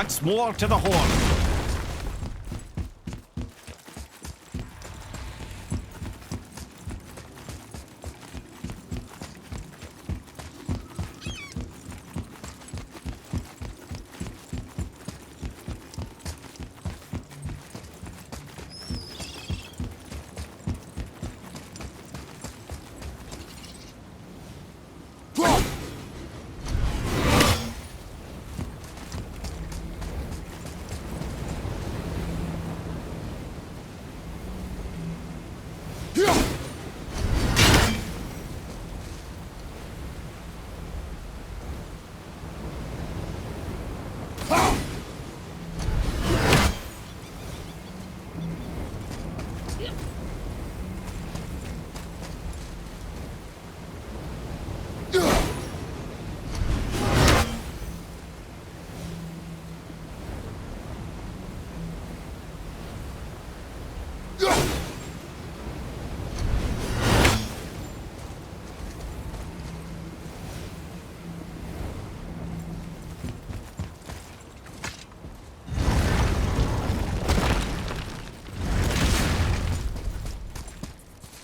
once more to the horn.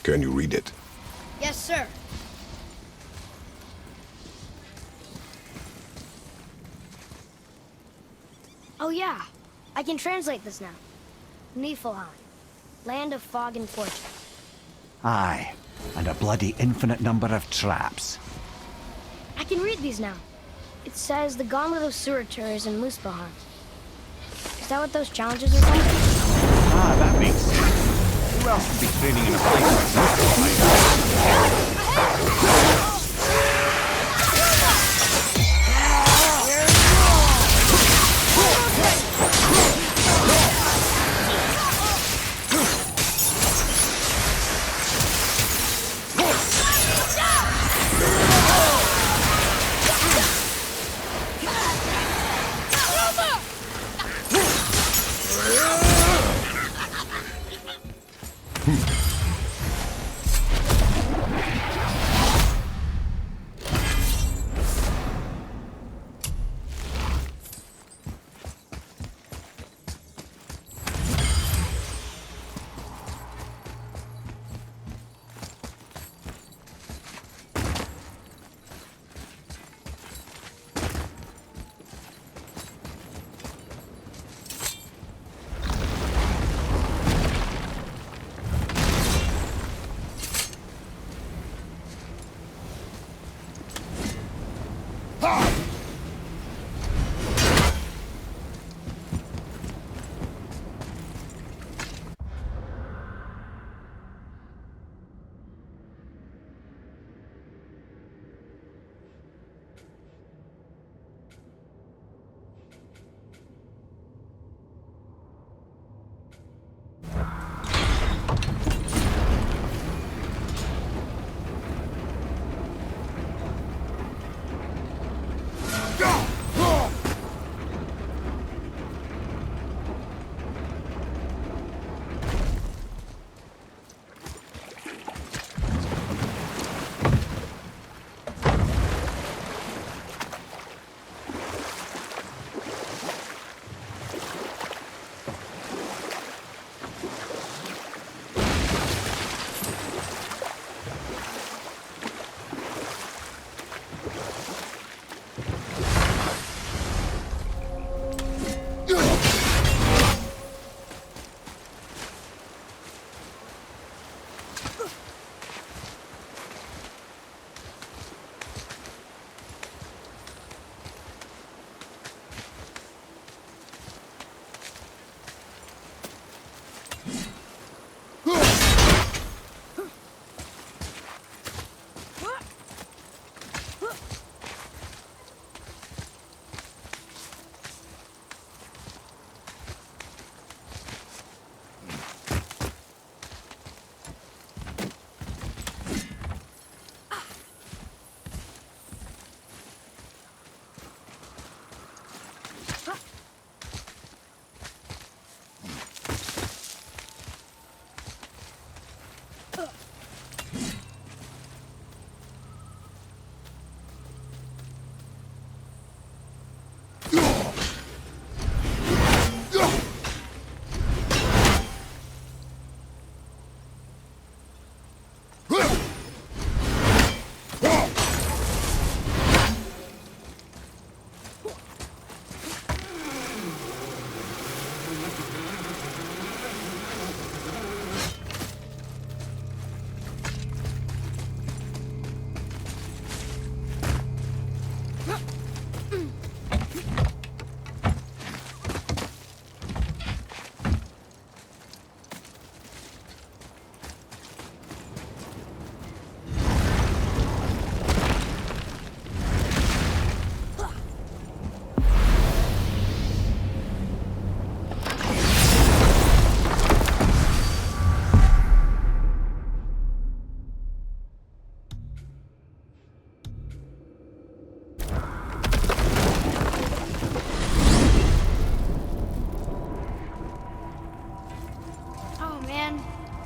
Can you read it? Yes, sir. Oh yeah, I can translate this now. Niflheim, land of fog and fortune. Aye, and a bloody infinite number of traps. I can read these now. It says the Gauntlet of Surtur is in Muspelheim. Is that what those challenges are called? Ah, that makes sense. Who else would be training in a place like this?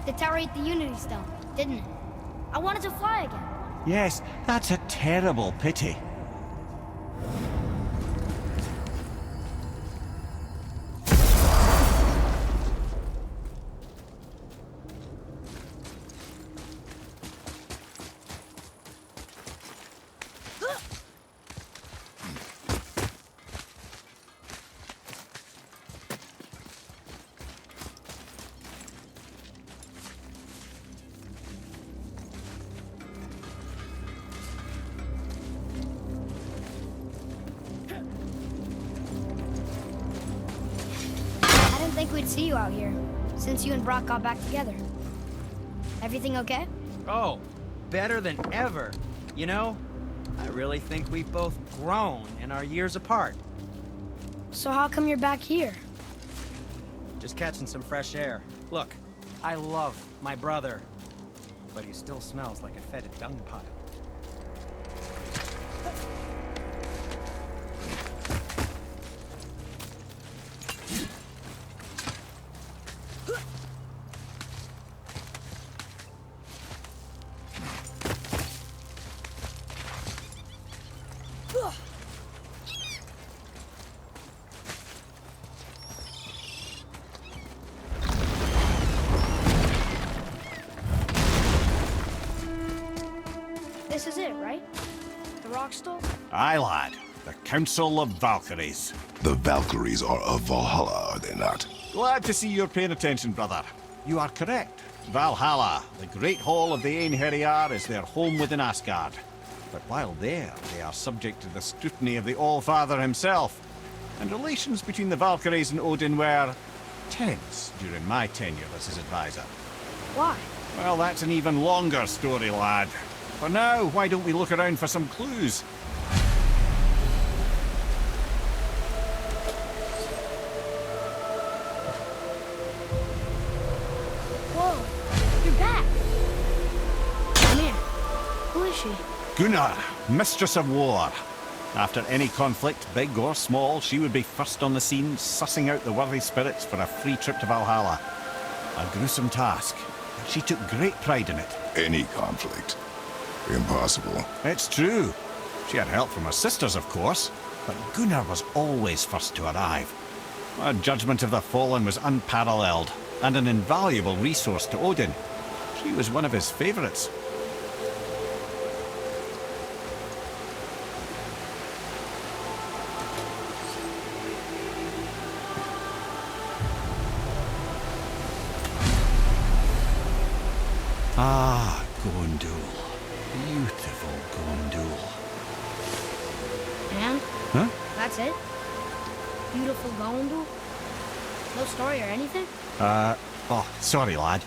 The tower ate the Unity Stone, didn't it? I wanted to fly again. Yes, that's a terrible pity. I didn't think we'd see you out here, since you and Brock got back together. Everything okay? Oh, better than ever. You know, I really think we've both grown in our years apart. So how come you're back here? Just catching some fresh air. Look, I love my brother, but he still smells like a fetid dung pile. This is it, right? The rock stall? Aye, lad. The Council of Valkyries. The Valkyries are of Valhalla, are they not? Glad to see you're paying attention, brother. You are correct. Valhalla, the great hall of the Einherjar, is their home within Asgard. But while there, they are subject to the scrutiny of the All-Father himself. And relations between the Valkyries and Odin were tense during my tenure as his advisor. Why? Well, that's an even longer story, lad. For now, why don't we look around for some clues? Whoa, you're back. Come here. Who is she? Gunnar, Mistress of War. After any conflict, big or small, she would be first on the scene, sussing out the worthy spirits for a free trip to Valhalla. A gruesome task, but she took great pride in it. Any conflict. Impossible. It's true. She had help from her sisters, of course, but Gunnar was always first to arrive. Her judgment of the fallen was unparalleled, and an invaluable resource to Odin. She was one of his favorites. Ah, Gondul. Beautiful Gondul. And? Huh? That's it? Beautiful Gondul? No story or anything? Oh, sorry, lad.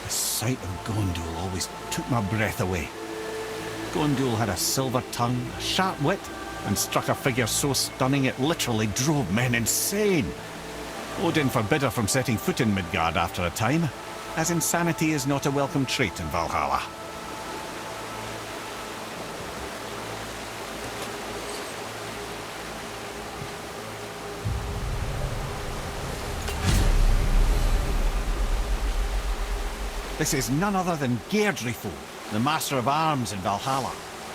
The sight of Gondul always took my breath away. Gondul had a silver tongue, a sharp wit, and struck a figure so stunning it literally drove men insane. Odin forbid her from setting foot in Midgard after a time, as insanity is not a welcome trait in Valhalla. This is none other than Geirdriful, the Master of Arms in Valhalla,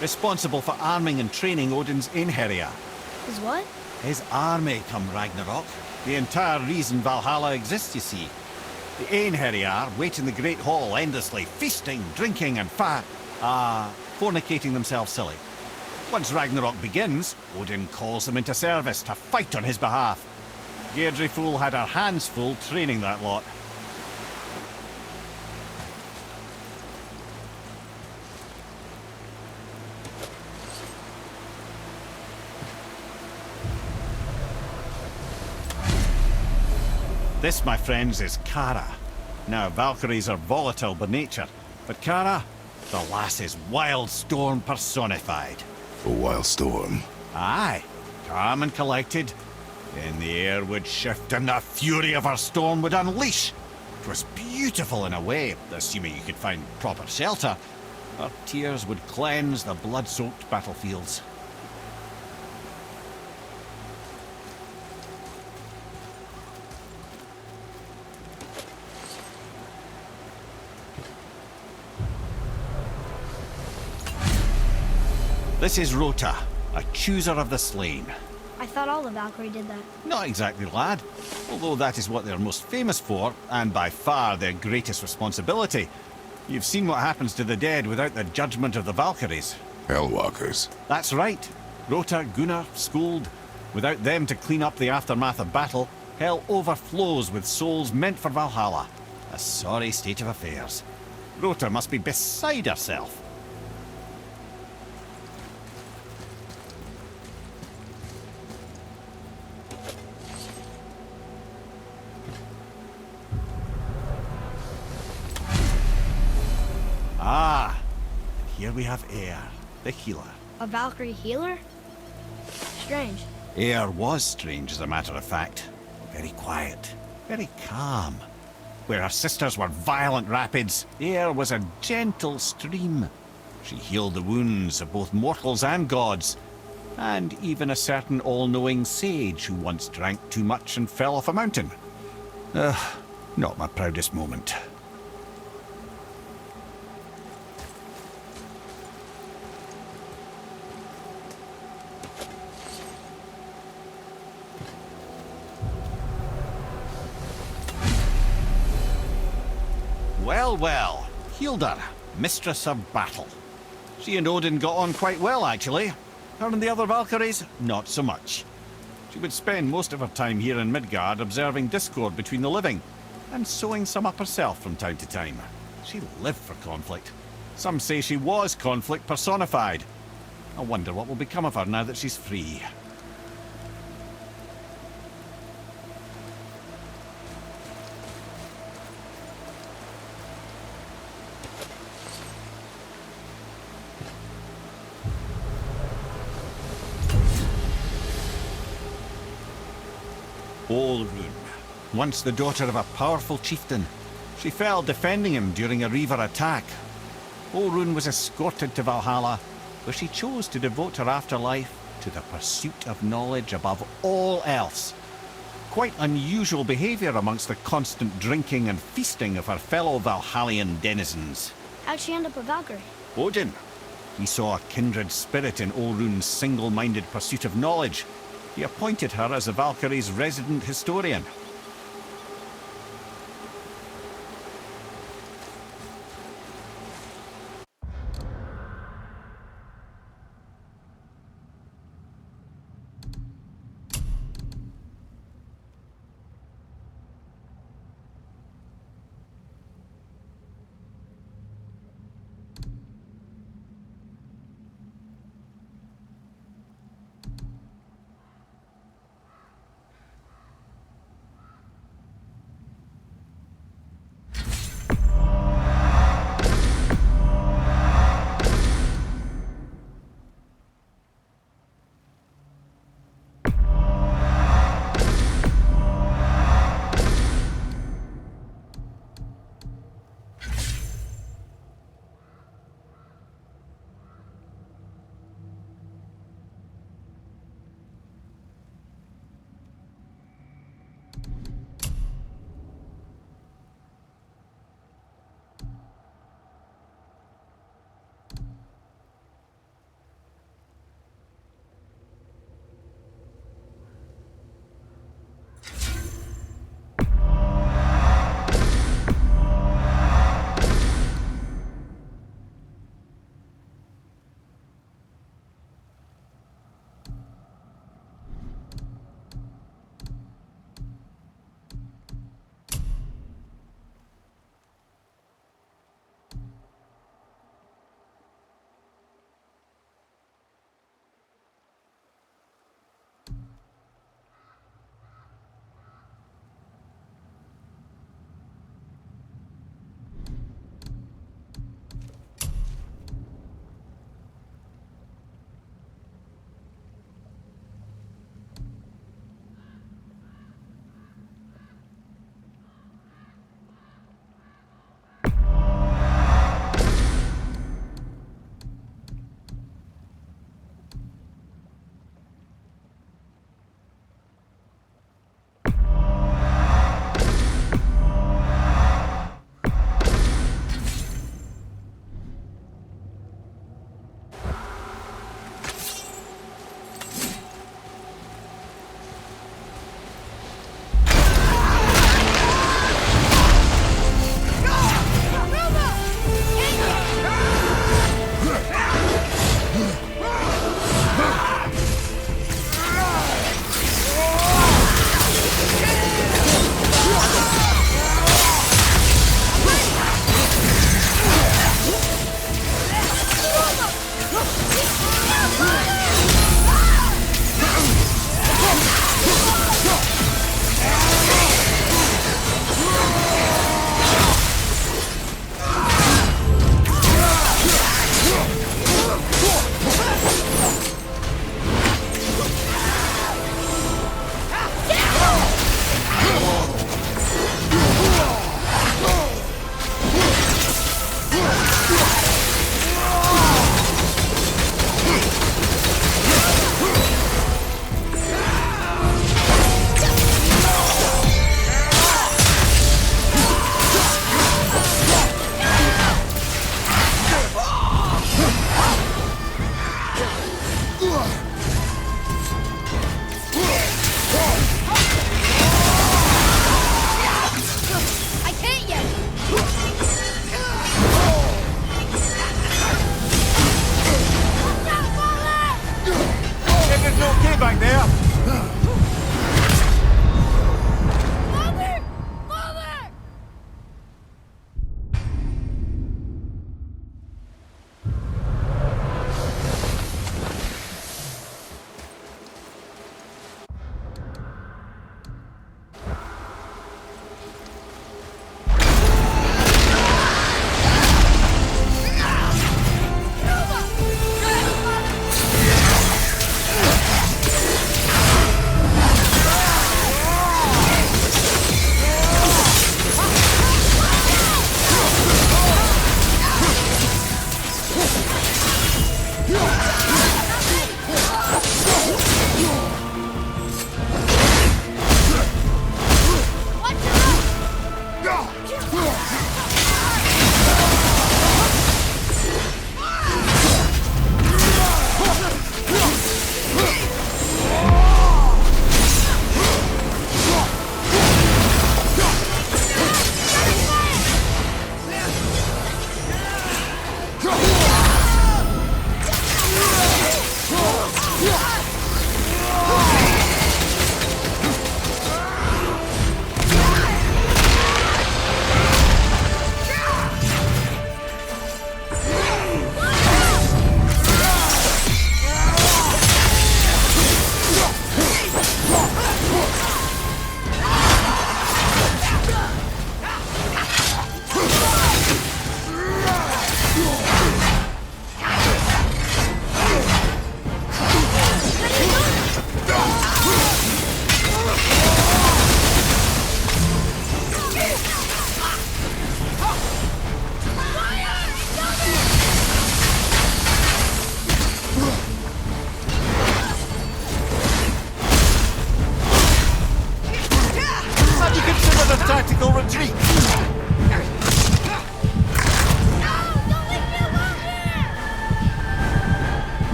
responsible for arming and training Odin's Einherjar. Is what? His army come Ragnarok. The entire reason Valhalla exists, you see. The Einherjar wait in the Great Hall endlessly, feasting, drinking, and fornicating themselves silly. Once Ragnarok begins, Odin calls them into service to fight on his behalf. Geirdriful had her hands full training that lot. This, my friends, is Kara. Now, Valkyries are volatile by nature, but Kara, the lass is wild storm personified. A wild storm. Aye, calm and collected. Then the air would shift and the fury of her storm would unleash. It was beautiful in a way, assuming you could find proper shelter. Her tears would cleanse the blood-soaked battlefields. This is Rota, a chooser of the slain. I thought all the Valkyrie did that. Not exactly, lad. Although that is what they're most famous for, and by far their greatest responsibility. You've seen what happens to the dead without the judgment of the Valkyries. Hellwalkers. That's right. Rota, Gunnar, Skuld. Without them to clean up the aftermath of battle, hell overflows with souls meant for Valhalla. A sorry state of affairs. Rota must be beside herself. Ah, and here we have Eir, the healer. A Valkyrie healer? Strange. Eir was strange, as a matter of fact. Very quiet, very calm. Where her sisters were violent rapids, Eir was a gentle stream. She healed the wounds of both mortals and gods, and even a certain all-knowing sage who once drank too much and fell off a mountain. Not my proudest moment. Well, well, Hildr, mistress of battle. She and Odin got on quite well, actually. Her and the other Valkyries, not so much. She would spend most of her time here in Midgard observing discord between the living, and sewing some up herself from time to time. She lived for conflict. Some say she was conflict personified. I wonder what will become of her now that she's free. Olrun, once the daughter of a powerful chieftain. She fell defending him during a Reaver attack. Olrun was escorted to Valhalla, where she chose to devote her afterlife to the pursuit of knowledge above all else. Quite unusual behavior amongst the constant drinking and feasting of her fellow Valhallian denizens. How'd she end up a Valkyrie? Odin. He saw a kindred spirit in Olrun's single-minded pursuit of knowledge. He appointed her as the Valkyrie's resident historian.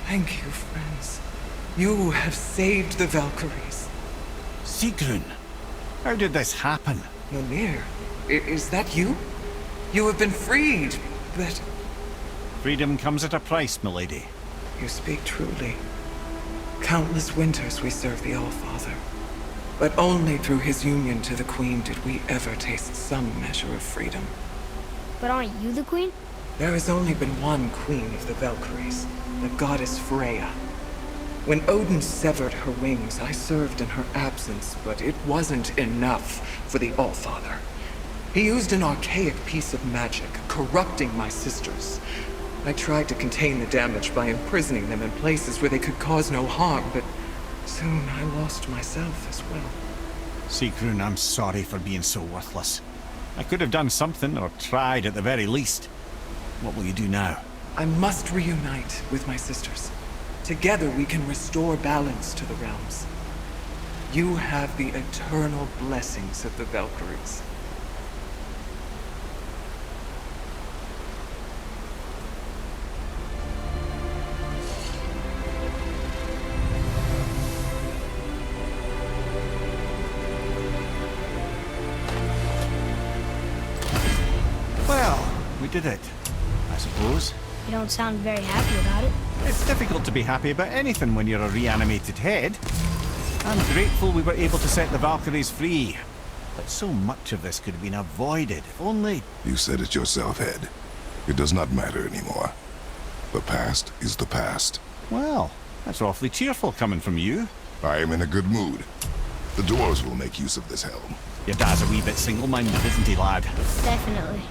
Thank you, friends. You have saved the Valkyries. Sigrun, how did this happen? Mimir, is that you? You have been freed, but... Freedom comes at a price, milady. You speak truly. Countless winters we served the All-Father. But only through his union to the Queen did we ever taste some measure of freedom. But aren't you the queen? There has only been one Queen of the Valkyries, the goddess Freya. When Odin severed her wings, I served in her absence, but it wasn't enough for the All-Father. He used an archaic piece of magic, corrupting my sisters. I tried to contain the damage by imprisoning them in places where they could cause no harm, but soon I lost myself as well. Sigrun, I'm sorry for being so worthless. I could have done something, or tried at the very least. What will you do now? I must reunite with my sisters. Together we can restore balance to the realms. You have the eternal blessings of the Valkyries. Well, we did it, I suppose. You don't sound very happy about it. It's difficult to be happy about anything when you're a reanimated head. I'm grateful we were able to set the Valkyries free. But so much of this could have been avoided, if only... You said it yourself, Head. It does not matter anymore. The past is the past. Well, that's awfully cheerful coming from you. I am in a good mood. The dwarves will make use of this helm. Your dad's a wee bit single-minded, isn't he, lad? Definitely.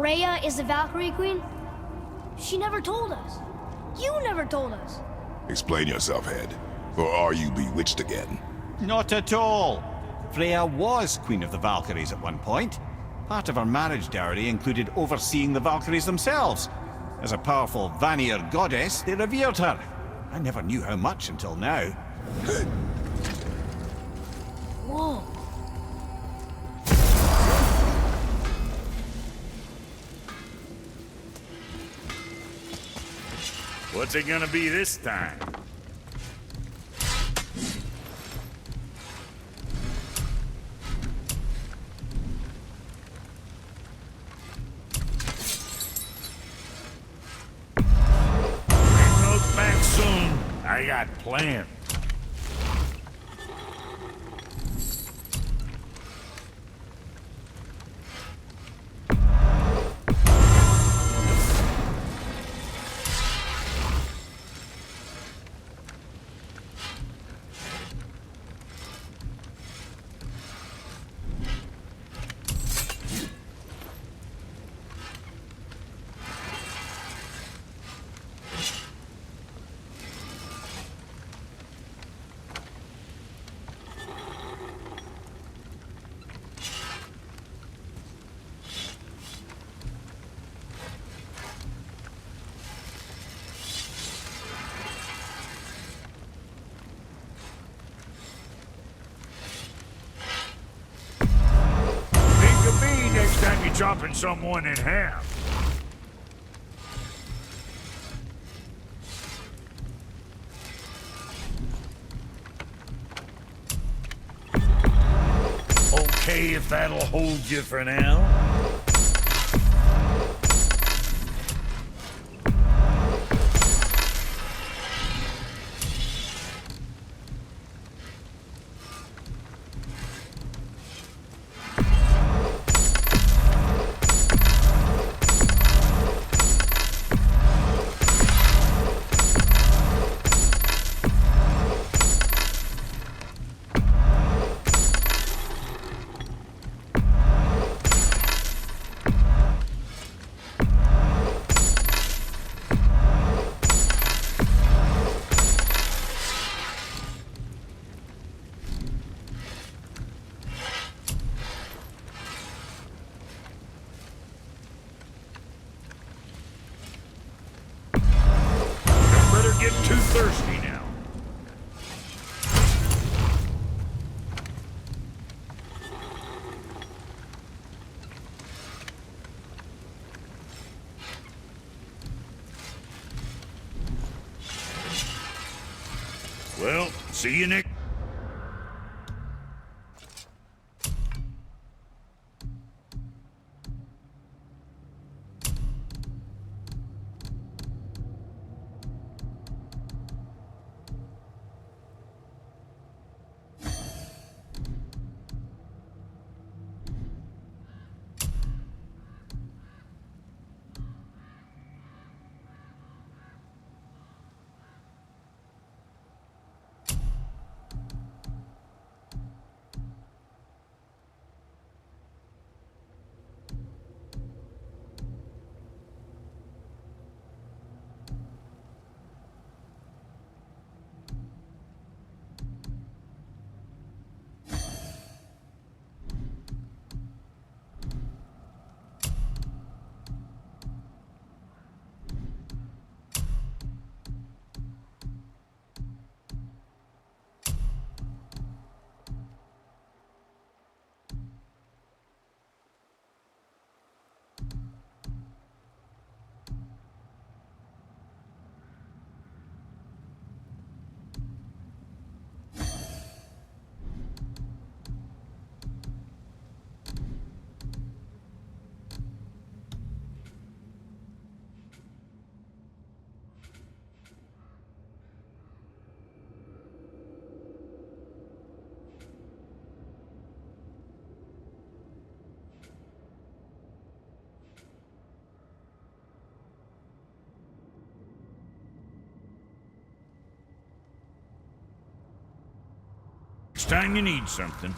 Freya is the Valkyrie Queen? She never told us. You never told us. Explain yourself, Head. Or are you bewitched again? Not at all. Freya was Queen of the Valkyries at one point. Part of her marriage dowry included overseeing the Valkyries themselves. As a powerful Vanir goddess, they revered her. I never knew how much until now. Whoa. What's it gonna be this time? Bring those back soon. I got plans. Next time you're chopping someone in half. Okay, if that'll hold you for now. Getting too thirsty now. Well, see you next. Next time you need something.